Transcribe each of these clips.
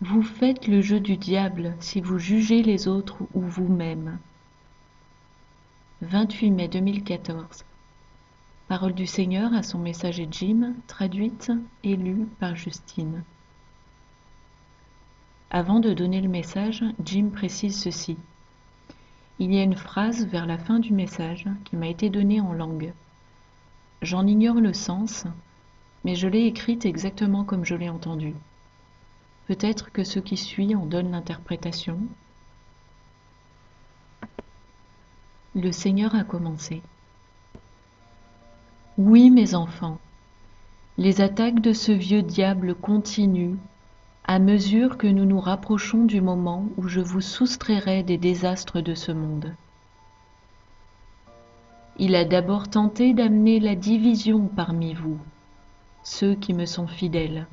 Vous faites le jeu du diable si vous jugez les autres ou vous-même. 28 mai 2014. Parole du Seigneur à son messager Jim, traduite et lue par Justine. Avant de donner le message, Jim précise ceci. Il y a une phrase vers la fin du message qui m'a été donnée en langue. J'en ignore le sens, mais je l'ai écrite exactement comme je l'ai entendue. Peut-être que ce qui suit en donne l'interprétation. Le Seigneur a commencé. Oui, mes enfants, les attaques de ce vieux diable continuent à mesure que nous nous rapprochons du moment où je vous soustrairai des désastres de ce monde. Il a d'abord tenté d'amener la division parmi vous, ceux qui me sont fidèles.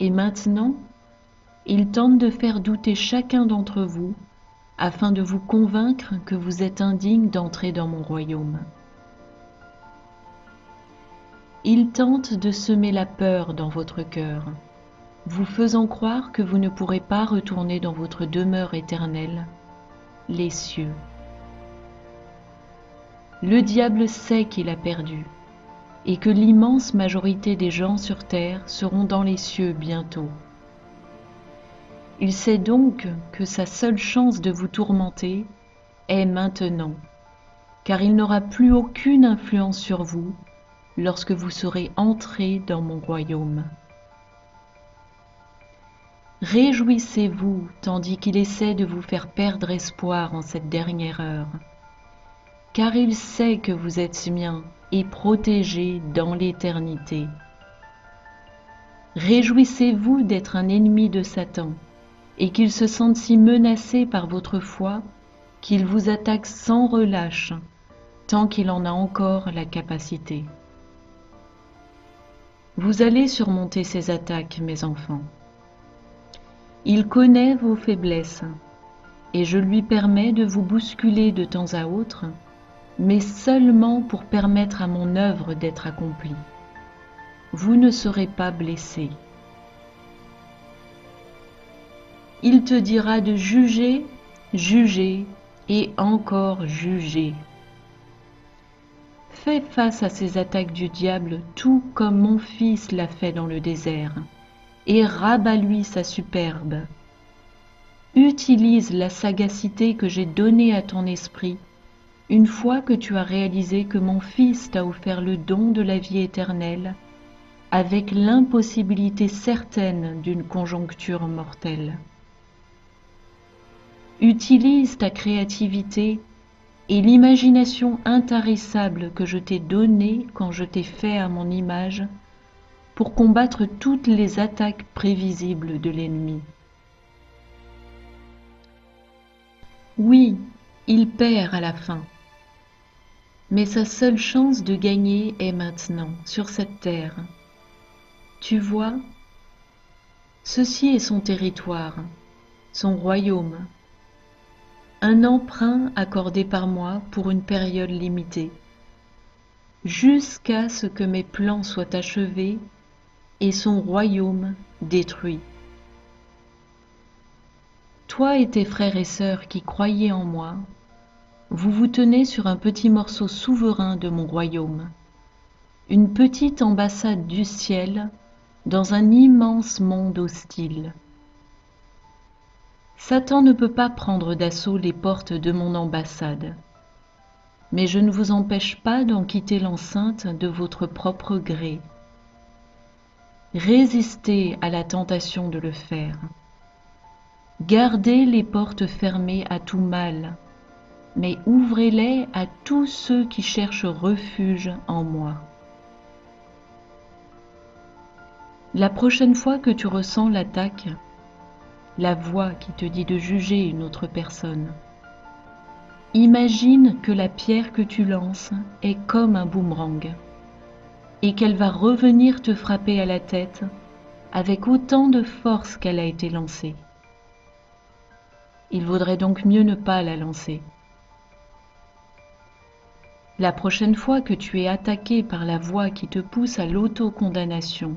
Et maintenant, il tente de faire douter chacun d'entre vous afin de vous convaincre que vous êtes indigne d'entrer dans mon royaume. Il tente de semer la peur dans votre cœur, vous faisant croire que vous ne pourrez pas retourner dans votre demeure éternelle, les cieux. Le diable sait qu'il a perdu, et que l'immense majorité des gens sur terre seront dans les cieux bientôt. Il sait donc que sa seule chance de vous tourmenter est maintenant, car il n'aura plus aucune influence sur vous lorsque vous serez entrés dans mon royaume. Réjouissez-vous tandis qu'il essaie de vous faire perdre espoir en cette dernière heure, car il sait que vous êtes mien et protégés dans l'éternité. Réjouissez-vous d'être un ennemi de Satan et qu'il se sente si menacé par votre foi qu'il vous attaque sans relâche tant qu'il en a encore la capacité. Vous allez surmonter ces attaques, mes enfants. Il connaît vos faiblesses et je lui permets de vous bousculer de temps à autre, mais seulement pour permettre à mon œuvre d'être accomplie. Vous ne serez pas blessés. Il te dira de juger, juger et encore juger. Fais face à ces attaques du diable tout comme mon fils l'a fait dans le désert, et rabats-lui sa superbe. Utilise la sagacité que j'ai donnée à ton esprit, une fois que tu as réalisé que mon fils t'a offert le don de la vie éternelle, avec l'impossibilité certaine d'une conjoncture mortelle. Utilise ta créativité et l'imagination intarissable que je t'ai donnée quand je t'ai fait à mon image pour combattre toutes les attaques prévisibles de l'ennemi. Oui, il perd à la fin, mais sa seule chance de gagner est maintenant, sur cette terre. Tu vois, ceci est son territoire, son royaume, un emprunt accordé par moi pour une période limitée, jusqu'à ce que mes plans soient achevés et son royaume détruit. Toi et tes frères et sœurs qui croyez en moi, vous vous tenez sur un petit morceau souverain de mon royaume, une petite ambassade du ciel dans un immense monde hostile. Satan ne peut pas prendre d'assaut les portes de mon ambassade, mais je ne vous empêche pas d'en quitter l'enceinte de votre propre gré. Résistez à la tentation de le faire. Gardez les portes fermées à tout mal, mais ouvrez-les à tous ceux qui cherchent refuge en moi. La prochaine fois que tu ressens l'attaque, la voix qui te dit de juger une autre personne, imagine que la pierre que tu lances est comme un boomerang et qu'elle va revenir te frapper à la tête avec autant de force qu'elle a été lancée. Il vaudrait donc mieux ne pas la lancer. La prochaine fois que tu es attaqué par la voix qui te pousse à l'autocondamnation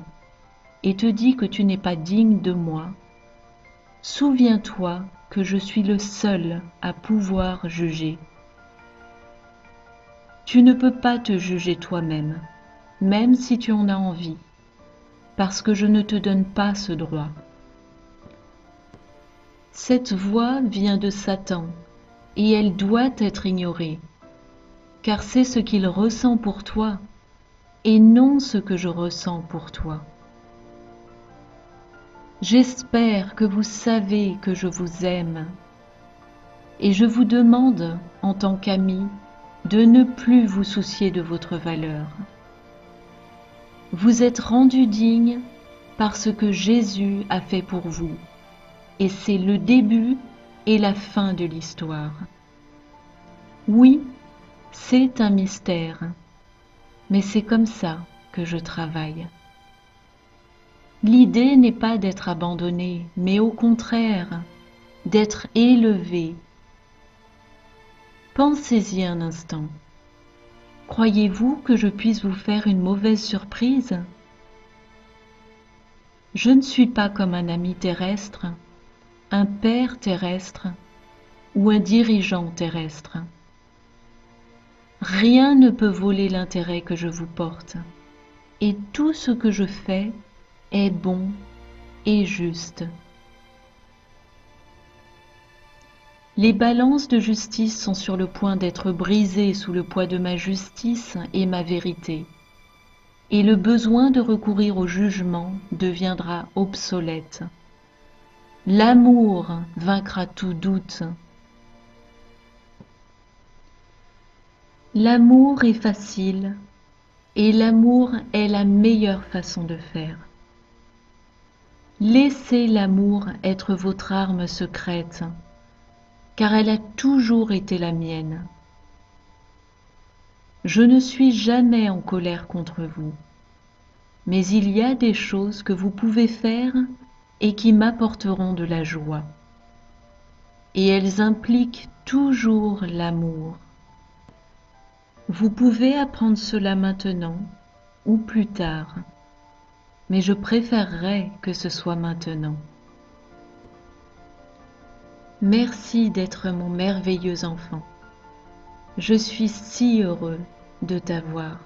et te dit que tu n'es pas digne de moi, Souviens-toi que je suis le seul à pouvoir juger. Tu ne peux pas te juger toi-même, même si tu en as envie, parce que je ne te donne pas ce droit. Cette voix vient de Satan et elle doit être ignorée, car c'est ce qu'il ressent pour toi et non ce que je ressens pour toi. J'espère que vous savez que je vous aime et je vous demande, en tant qu'ami, de ne plus vous soucier de votre valeur. Vous êtes rendu digne par ce que Jésus a fait pour vous, et c'est le début et la fin de l'histoire. Oui, c'est un mystère, mais c'est comme ça que je travaille. L'idée n'est pas d'être abandonné, mais au contraire, d'être élevé. Pensez-y un instant. Croyez-vous que je puisse vous faire une mauvaise surprise? Je ne suis pas comme un ami terrestre, un père terrestre ou un dirigeant terrestre. Rien ne peut voler l'intérêt que je vous porte, et tout ce que je fais est bon et juste. Les balances de justice sont sur le point d'être brisées sous le poids de ma justice et ma vérité, et le besoin de recourir au jugement deviendra obsolète. L'amour vaincra tout doute. L'amour est facile, et l'amour est la meilleure façon de faire. Laissez l'amour être votre arme secrète, car elle a toujours été la mienne. Je ne suis jamais en colère contre vous, mais il y a des choses que vous pouvez faire et qui m'apporteront de la joie. Et elles impliquent toujours l'amour. Vous pouvez apprendre cela maintenant ou plus tard, mais je préférerais que ce soit maintenant. Merci d'être mon merveilleux enfant. Je suis si heureux de t'avoir.